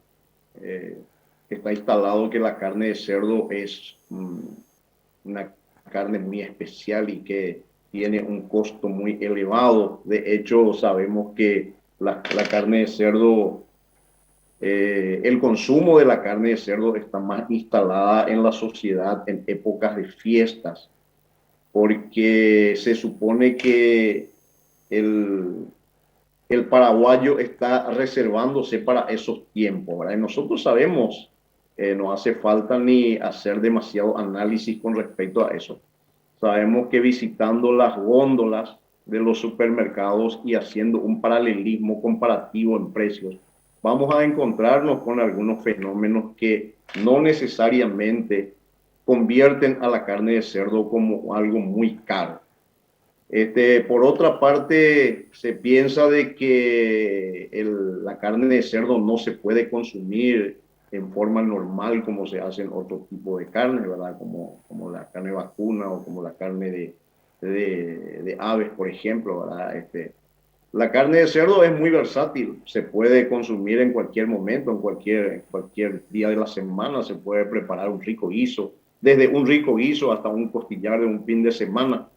está instalado que la carne de cerdo es una carne muy especial y que tiene un costo muy elevado. De hecho, sabemos que la carne de cerdo, el consumo de la carne de cerdo está más instalada en la sociedad en épocas de fiestas. porque se supone que el paraguayo está reservándose para esos tiempos, ¿verdad? Y nosotros sabemos, no hace falta ni hacer demasiado análisis con respecto a eso. Sabemos que visitando las góndolas de los supermercados y haciendo un paralelismo comparativo en precios, vamos a encontrarnos con algunos fenómenos que no necesariamente convierten a la carne de cerdo como algo muy caro. Por otra parte, se piensa de que la carne de cerdo no se puede consumir en forma normal como se hace en otro tipo de carne, ¿verdad? Como la carne vacuna o como la carne de aves, por ejemplo, ¿verdad? La carne de cerdo es muy versátil, se puede consumir en cualquier momento, en cualquier día de la semana, se puede preparar un rico guiso, desde un rico guiso hasta un costillar de un fin de semana.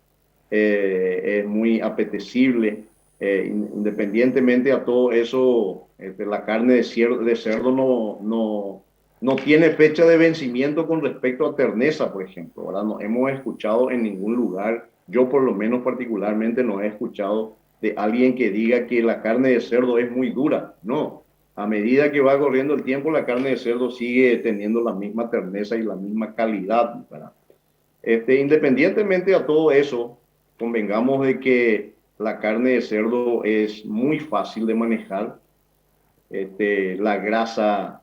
Es muy apetecible, independientemente a todo eso, la carne de cerdo no tiene fecha de vencimiento con respecto a terneza, por ejemplo, ¿verdad? No hemos escuchado en ningún lugar, yo por lo menos particularmente no he escuchado de alguien que diga que la carne de cerdo es muy dura. No, a medida que va corriendo el tiempo, la carne de cerdo sigue teniendo la misma terneza y la misma calidad, ¿verdad? Independientemente a todo eso, convengamos de que la carne de cerdo es muy fácil de manejar. La grasa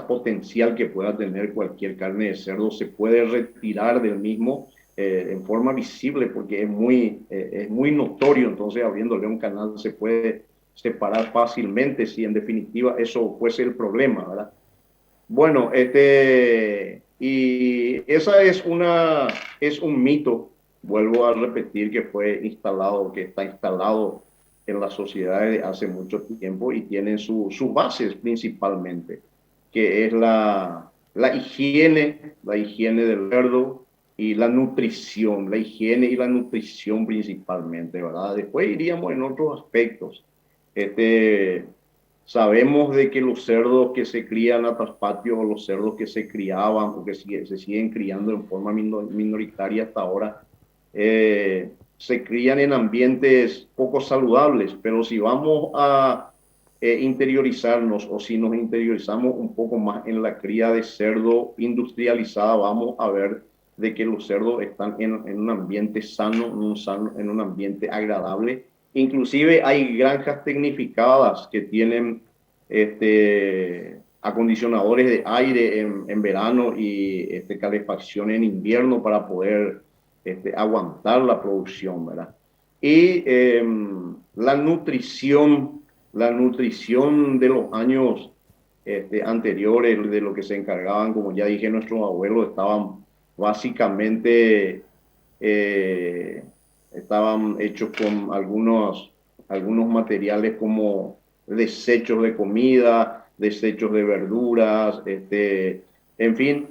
potencial que pueda tener cualquier carne de cerdo se puede retirar del mismo en forma visible porque es muy notorio. Entonces, abriéndole un canal se puede separar fácilmente si en definitiva eso fuese el problema, ¿verdad? Bueno, y esa es un mito, vuelvo a repetir, que está instalado en la sociedad desde hace mucho tiempo y tienen sus bases principalmente, que es la higiene del cerdo y la nutrición, la higiene y la nutrición principalmente, ¿verdad? Después iríamos en otros aspectos. Sabemos de que los cerdos que se crían a traspatio o los cerdos que se criaban o que se siguen criando en forma minoritaria hasta ahora, se crían en ambientes poco saludables, pero si vamos a interiorizarnos o si nos interiorizamos un poco más en la cría de cerdo industrializada, vamos a ver de que los cerdos están en un ambiente sano, en un ambiente agradable. Inclusive hay granjas tecnificadas que tienen acondicionadores de aire en verano y calefacción en invierno para poder aguantar la producción, ¿verdad? Y la nutrición de los años anteriores, de lo que se encargaban, como ya dije, nuestros abuelos estaban básicamente estaban hechos con algunos materiales como desechos de comida, desechos de verduras, en fin,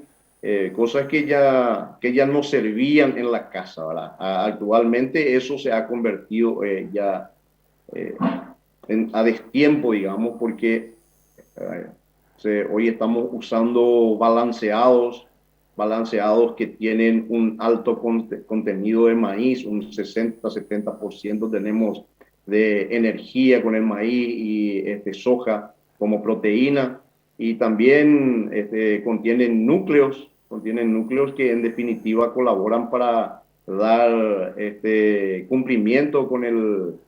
cosas que ya no servían en la casa, ¿verdad? Actualmente eso se ha convertido a destiempo, digamos, porque hoy estamos usando balanceados que tienen un alto contenido de maíz, un 60-70% tenemos de energía con el maíz y soja como proteína, y también contienen núcleos que en definitiva colaboran para dar cumplimiento con el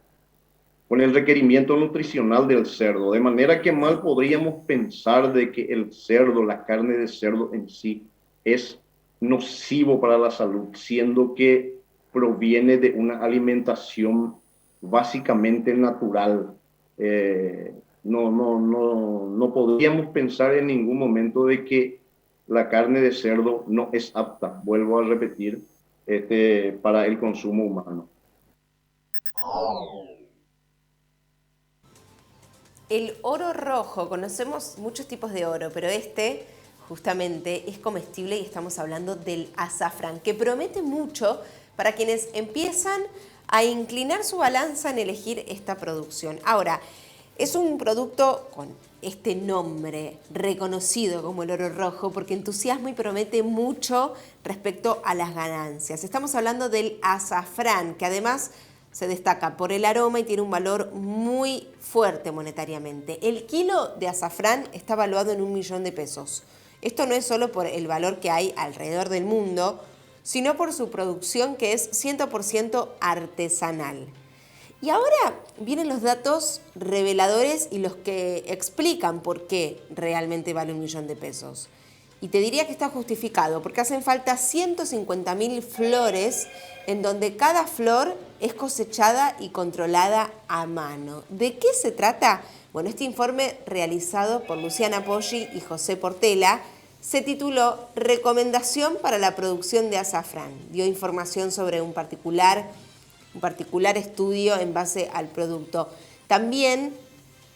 requerimiento nutricional del cerdo, de manera que mal podríamos pensar de que el cerdo, la carne de cerdo en sí, es nocivo para la salud, siendo que proviene de una alimentación básicamente natural. No podríamos pensar en ningún momento de que la carne de cerdo no es apta, vuelvo a repetir, para el consumo humano. El oro rojo, conocemos muchos tipos de oro, pero justamente es comestible y estamos hablando del azafrán, que promete mucho para quienes empiezan a inclinar su balanza en elegir esta producción. Ahora, es un producto con este nombre reconocido como el oro rojo porque entusiasma y promete mucho respecto a las ganancias. Estamos hablando del azafrán, que además se destaca por el aroma y tiene un valor muy fuerte monetariamente. El kilo de azafrán está valuado en $1.000.000. Esto no es solo por el valor que hay alrededor del mundo, sino por su producción, que es 100% artesanal. Y ahora vienen los datos reveladores y los que explican por qué realmente vale $1.000.000. Y te diría que está justificado, porque hacen falta 150.000 flores en donde cada flor es cosechada y controlada a mano. ¿De qué se trata? Bueno, este informe realizado por Luciana Poggi y José Portela se tituló Recomendación para la producción de azafrán. Dio información sobre un particular estudio en base al producto. También,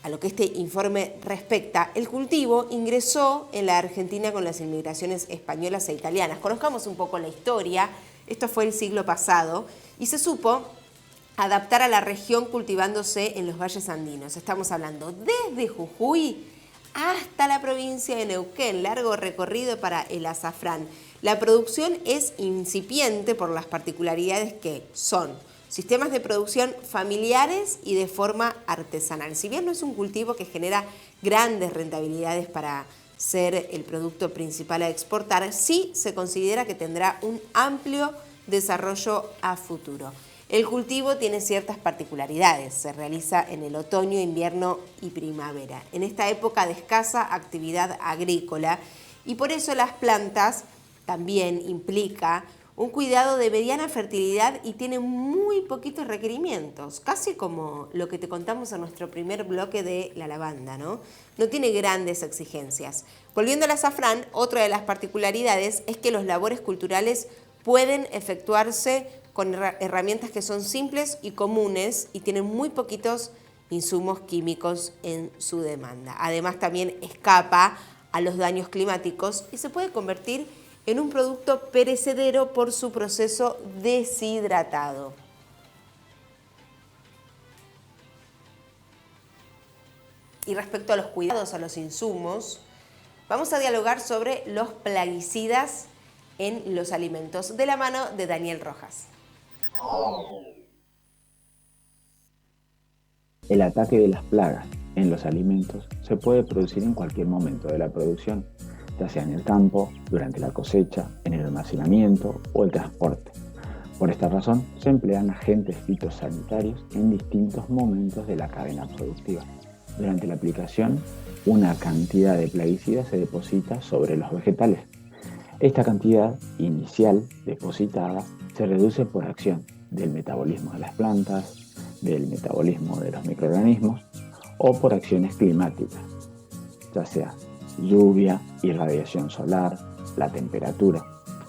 a lo que este informe respecta, el cultivo ingresó en la Argentina con las inmigraciones españolas e italianas. Conozcamos un poco la historia. Esto fue el siglo pasado y se supo adaptar a la región cultivándose en los valles andinos. Estamos hablando desde Jujuy hasta la provincia de Neuquén, largo recorrido para el azafrán. La producción es incipiente por las particularidades que son sistemas de producción familiares y de forma artesanal. Si bien no es un cultivo que genera grandes rentabilidades para ser el producto principal a exportar, sí se considera que tendrá un amplio desarrollo a futuro. El cultivo tiene ciertas particularidades, se realiza en el otoño, invierno y primavera, en esta época de escasa actividad agrícola, y por eso las plantas también implica un cuidado de mediana fertilidad y tiene muy poquitos requerimientos, casi como lo que te contamos en nuestro primer bloque de la lavanda, ¿no? No tiene grandes exigencias. Volviendo al azafrán, otra de las particularidades es que los labores culturales pueden efectuarse con herramientas que son simples y comunes y tienen muy poquitos insumos químicos en su demanda. Además, también escapa a los daños climáticos y se puede convertir en un producto perecedero por su proceso deshidratado. Y respecto a los cuidados a los insumos, vamos a dialogar sobre los plaguicidas en los alimentos, de la mano de Daniel Rojas. El ataque de las plagas en los alimentos se puede producir en cualquier momento de la producción, ya sea en el campo, durante la cosecha, en el almacenamiento o el transporte. Por esta razón, se emplean agentes fitosanitarios en distintos momentos de la cadena productiva. Durante la aplicación, una cantidad de plaguicidas se deposita sobre los vegetales. Esta cantidad inicial depositada se reduce por acción del metabolismo de las plantas, del metabolismo de los microorganismos o por acciones climáticas, ya sea lluvia, irradiación solar, la temperatura.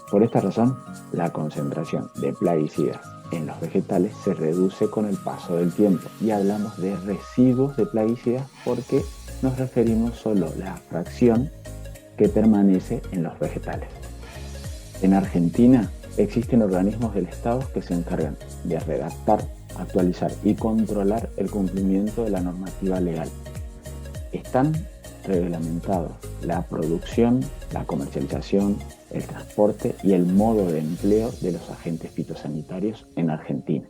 Por esta razón, la concentración de plaguicidas en los vegetales se reduce con el paso del tiempo y hablamos de residuos de plaguicidas porque nos referimos solo a la fracción que permanece en los vegetales. En Argentina existen organismos del Estado que se encargan de redactar, actualizar y controlar el cumplimiento de la normativa legal. Están reglamentados la producción, la comercialización, el transporte y el modo de empleo de los agentes fitosanitarios en Argentina.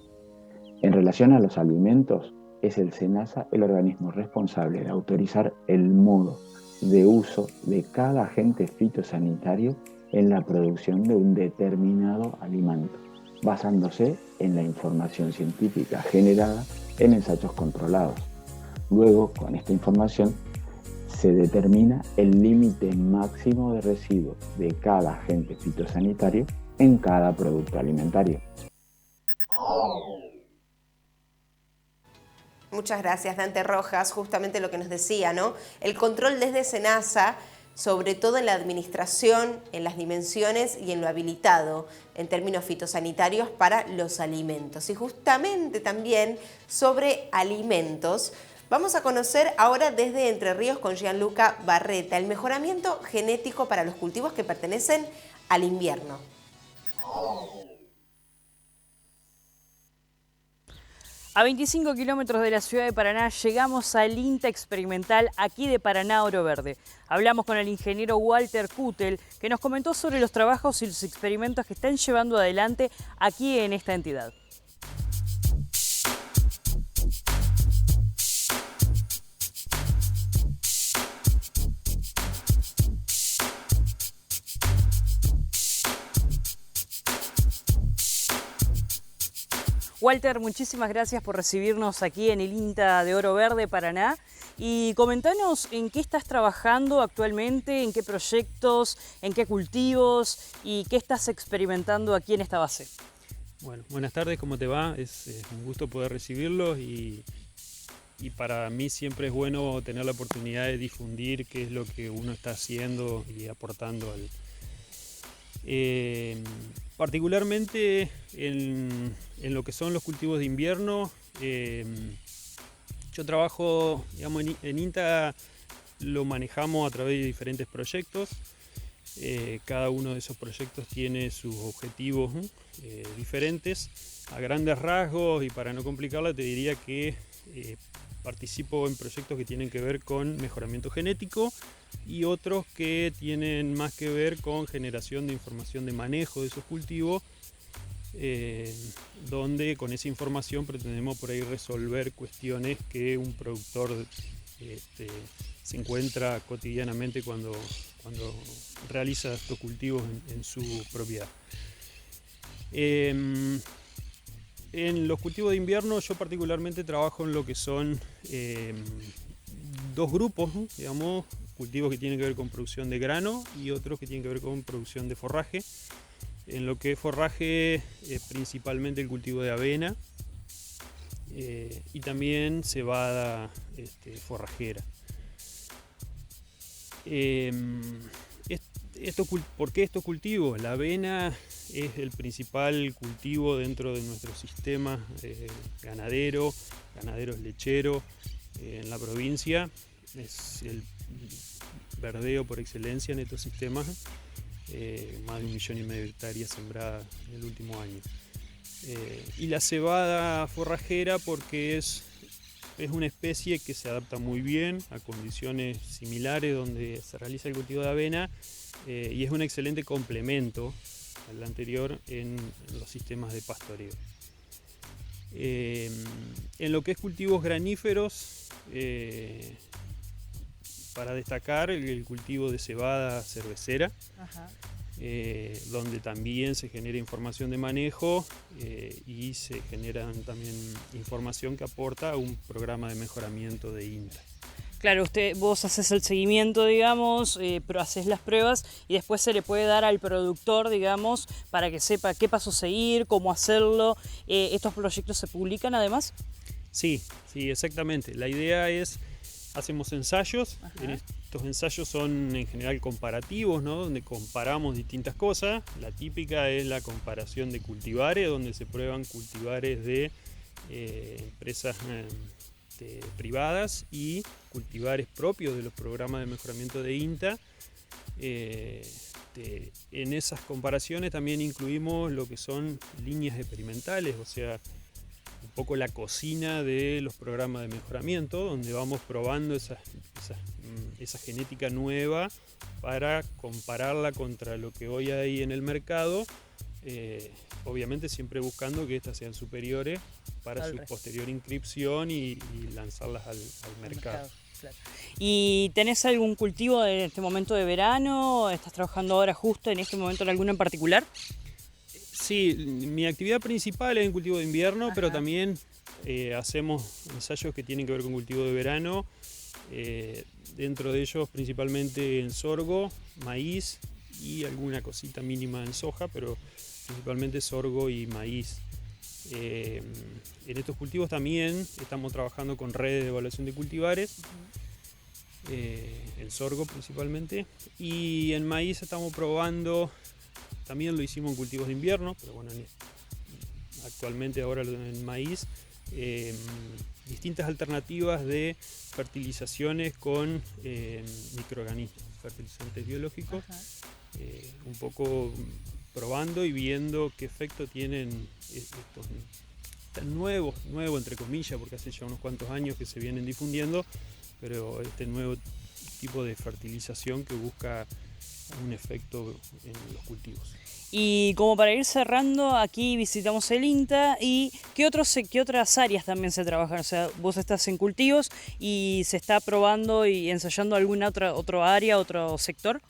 En relación a los alimentos, es el SENASA el organismo responsable de autorizar el modo de uso de cada agente fitosanitario en la producción de un determinado alimento, basándose en la información científica generada en ensayos controlados. Luego, con esta información, se determina el límite máximo de residuos de cada agente fitosanitario en cada producto alimentario. Muchas gracias, Dante Rojas. Justamente lo que nos decía, ¿no? El control desde SENASA, sobre todo en la administración, en las dimensiones y en lo habilitado en términos fitosanitarios para los alimentos. Y justamente también sobre alimentos, vamos a conocer ahora desde Entre Ríos con Gianluca Barreta el mejoramiento genético para los cultivos que pertenecen al invierno. A 25 kilómetros de la ciudad de Paraná llegamos al INTA experimental aquí de Paraná Oro Verde. Hablamos con el ingeniero Walter Kutel, que nos comentó sobre los trabajos y los experimentos que están llevando adelante aquí en esta entidad. Walter, muchísimas gracias por recibirnos aquí en el INTA de Oro Verde, Paraná. Y comentanos en qué estás trabajando actualmente, en qué proyectos, en qué cultivos y qué estás experimentando aquí en esta base. Bueno, buenas tardes, ¿cómo te va? Es un gusto poder recibirlos y para mí siempre es bueno tener la oportunidad de difundir qué es lo que uno está haciendo y aportando al... particularmente en lo que son los cultivos de invierno, yo trabajo, digamos, en INTA lo manejamos a través de diferentes proyectos. Cada uno de esos proyectos tiene sus objetivos diferentes. A grandes rasgos, y para no complicarla, te diría que participo en proyectos que tienen que ver con mejoramiento genético y otros que tienen más que ver con generación de información de manejo de esos cultivos, donde con esa información pretendemos por ahí resolver cuestiones que un productor se encuentra cotidianamente cuando realiza estos cultivos en su propiedad. En los cultivos de invierno yo particularmente trabajo en lo que son dos grupos, digamos, cultivos que tienen que ver con producción de grano y otros que tienen que ver con producción de forraje. En lo que es forraje, principalmente el cultivo de avena y también cebada forrajera. ¿Por qué estos cultivos? La avena es el principal cultivo dentro de nuestro sistema ganaderos lecheros en la provincia. Es el verdeo por excelencia en estos sistemas. Más de 1,5 millones de hectáreas sembradas en el último año. Y la cebada forrajera porque es una especie que se adapta muy bien a condiciones similares donde se realiza el cultivo de avena y es un excelente complemento al anterior en los sistemas de pastoreo. En lo que es cultivos graníferos, para destacar el cultivo de cebada cervecera, donde también se genera información de manejo y se genera también información que aporta a un programa de mejoramiento de INTA. Claro, vos haces el seguimiento, digamos, pero haces las pruebas y después se le puede dar al productor, digamos, para que sepa qué paso seguir, cómo hacerlo. ¿Estos proyectos se publican además? Sí, exactamente. La idea es... Hacemos ensayos. Estos ensayos son en general comparativos, ¿no? Donde comparamos distintas cosas. La típica es la comparación de cultivares, donde se prueban cultivares de empresas privadas y cultivares propios de los programas de mejoramiento de INTA. En esas comparaciones también incluimos lo que son líneas experimentales, o sea, un poco la cocina de los programas de mejoramiento, donde vamos probando esa genética nueva para compararla contra lo que hoy hay en el mercado, obviamente siempre buscando que estas sean superiores para su posterior inscripción y lanzarlas al mercado. Claro. ¿Y tenés algún cultivo en este momento de verano? ¿Estás trabajando ahora justo en este momento en alguno en particular? Sí, mi actividad principal es en cultivo de invierno, pero también hacemos ensayos que tienen que ver con cultivo de verano, dentro de ellos principalmente en sorgo, maíz y alguna cosita mínima en soja, pero principalmente sorgo y maíz. En estos cultivos también estamos trabajando con redes de evaluación de cultivares, el sorgo principalmente, y en maíz estamos probando. También lo hicimos en cultivos de invierno, pero bueno, actualmente ahora en maíz, distintas alternativas de fertilizaciones con microorganismos, fertilizantes biológicos, un poco probando y viendo qué efecto tienen nuevo entre comillas, porque hace ya unos cuantos años que se vienen difundiendo, pero este nuevo tipo de fertilización que busca un efecto en los cultivos. Y como para ir cerrando, aquí visitamos el INTA y ¿qué otras áreas también se trabajan? O sea, vos estás en cultivos y se está probando y ensayando alguna otra área, otro sector.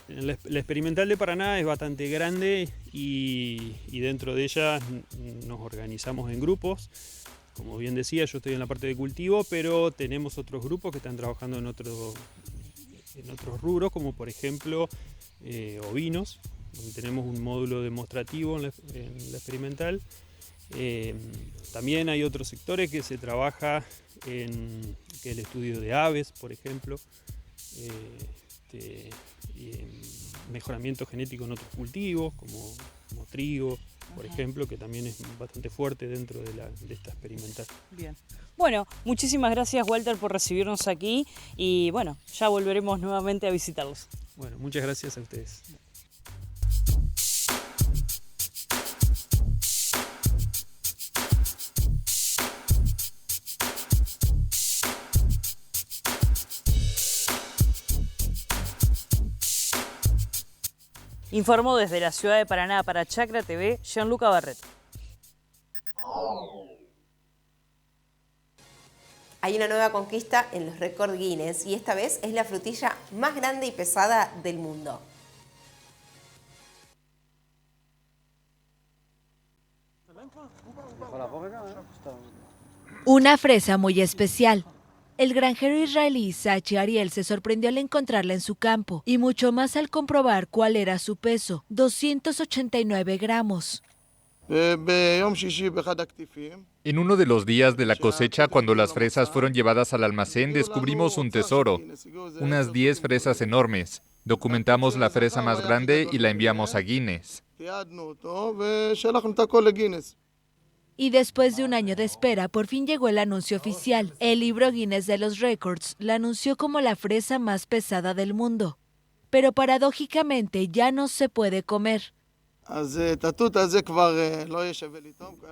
La experimental de Paraná es bastante grande y dentro de ella nos organizamos en grupos. Como bien decía, yo estoy en la parte de cultivo, pero tenemos otros grupos que están trabajando en otros rubros, como por ejemplo ovinos, donde tenemos un módulo demostrativo en la experimental. También hay otros sectores que se trabaja en el estudio de aves, por ejemplo, y en mejoramiento genético en otros cultivos, como trigo, por ejemplo, que también es bastante fuerte dentro de esta experimental. Bien. Bueno, muchísimas gracias, Walter, por recibirnos aquí y bueno, ya volveremos nuevamente a visitarlos. Bueno, muchas gracias a ustedes. Informó desde la ciudad de Paraná para Chacra TV, Gianluca Barret. Hay una nueva conquista en los récords Guinness y esta vez es la frutilla más grande y pesada del mundo. Una fresa muy especial. El granjero israelí Sachi Ariel se sorprendió al encontrarla en su campo y mucho más al comprobar cuál era su peso, 289 gramos. En uno de los días de la cosecha, cuando las fresas fueron llevadas al almacén, descubrimos un tesoro, unas 10 fresas enormes. Documentamos la fresa más grande y la enviamos a Guinness. Y después de un año de espera, por fin llegó el anuncio oficial. El libro Guinness de los Récords la anunció como la fresa más pesada del mundo. Pero paradójicamente ya no se puede comer.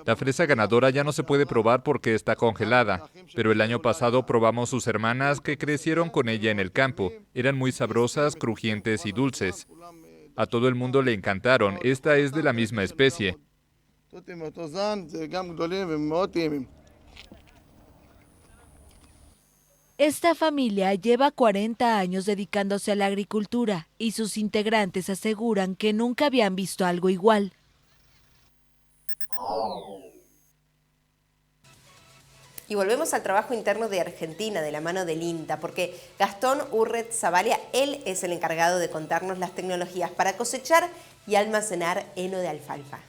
La fresa ganadora ya no se puede probar porque está congelada, pero el año pasado probamos sus hermanas que crecieron con ella en el campo. Eran muy sabrosas, crujientes y dulces. A todo el mundo le encantaron. Esta es de la misma especie. Esta familia lleva 40 años dedicándose a la agricultura y sus integrantes aseguran que nunca habían visto algo igual. Y volvemos al trabajo interno de Argentina, de la mano del INTA, porque Gastón Urret Zavalia, él es el encargado de contarnos las tecnologías para cosechar y almacenar heno de alfalfa.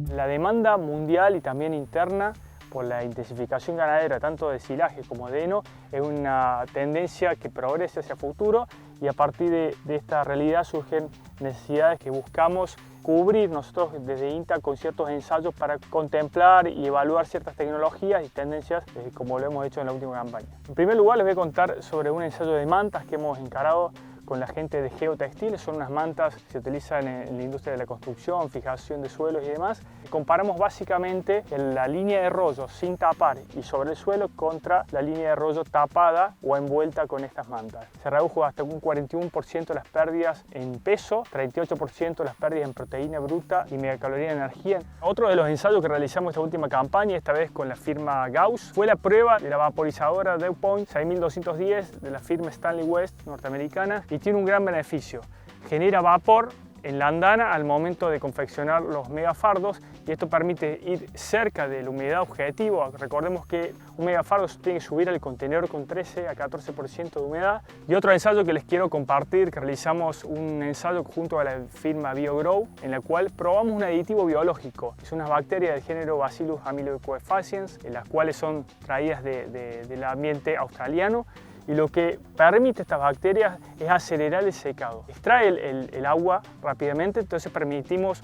La demanda mundial y también interna por la intensificación ganadera, tanto de silaje como de heno, es una tendencia que progresa hacia futuro y a partir de esta realidad surgen necesidades que buscamos cubrir nosotros desde INTA con ciertos ensayos para contemplar y evaluar ciertas tecnologías y tendencias como lo hemos hecho en la última campaña. En primer lugar les voy a contar sobre un ensayo de mantas que hemos encarado con la gente de Geotextiles. Son unas mantas que se utilizan en la industria de la construcción, fijación de suelos y demás. Comparamos básicamente la línea de rollo sin tapar y sobre el suelo contra la línea de rollo tapada o envuelta con estas mantas. Se redujo hasta un 41% las pérdidas en peso, 38% las pérdidas en proteína bruta y megacaloría en energía. Otro de los ensayos que realizamos esta última campaña, esta vez con la firma Gauss, fue la prueba de la vaporizadora Dew Point 6210 de la firma Stanley West norteamericana y tiene un gran beneficio. Genera vapor en la andana al momento de confeccionar los megafardos y esto permite ir cerca de la humedad objetivo. Recordemos que un megafardo tiene que subir al contenedor con 13 a 14% de humedad. Y otro ensayo que les quiero compartir, que realizamos un ensayo junto a la firma BioGrow, en la cual probamos un aditivo biológico. Son unas bacterias del género Bacillus amylocoefaciens, en las cuales son traídas del ambiente australiano. Y lo que permite a estas bacterias es acelerar el secado. Extrae el agua rápidamente, entonces permitimos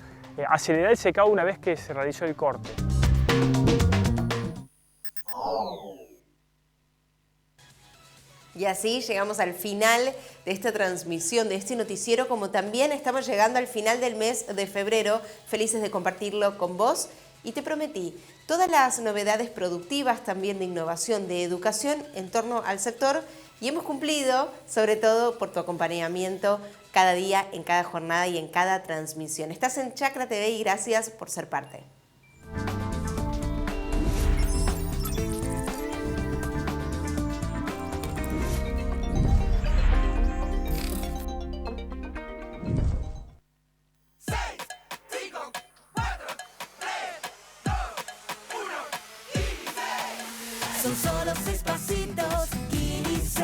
acelerar el secado una vez que se realizó el corte. Y así llegamos al final de esta transmisión, de este noticiero, como también estamos llegando al final del mes de febrero, felices de compartirlo con vos. Y te prometí todas las novedades productivas, también de innovación, de educación en torno al sector, y hemos cumplido, sobre todo por tu acompañamiento cada día, en cada jornada y en cada transmisión. Estás en Chacra TV y gracias por ser parte. Son solo 6 pasitos, Kini 6.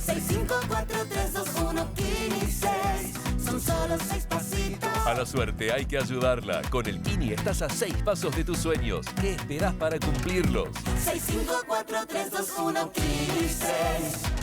6, 5, 4, 3, 2, 1, Kini 6. Son solo 6 pasitos. A la suerte hay que ayudarla. Con el Kini estás a 6 pasos de tus sueños. ¿Qué esperás para cumplirlos? 6, 5, 4, 3, 2, 1, Kini 6.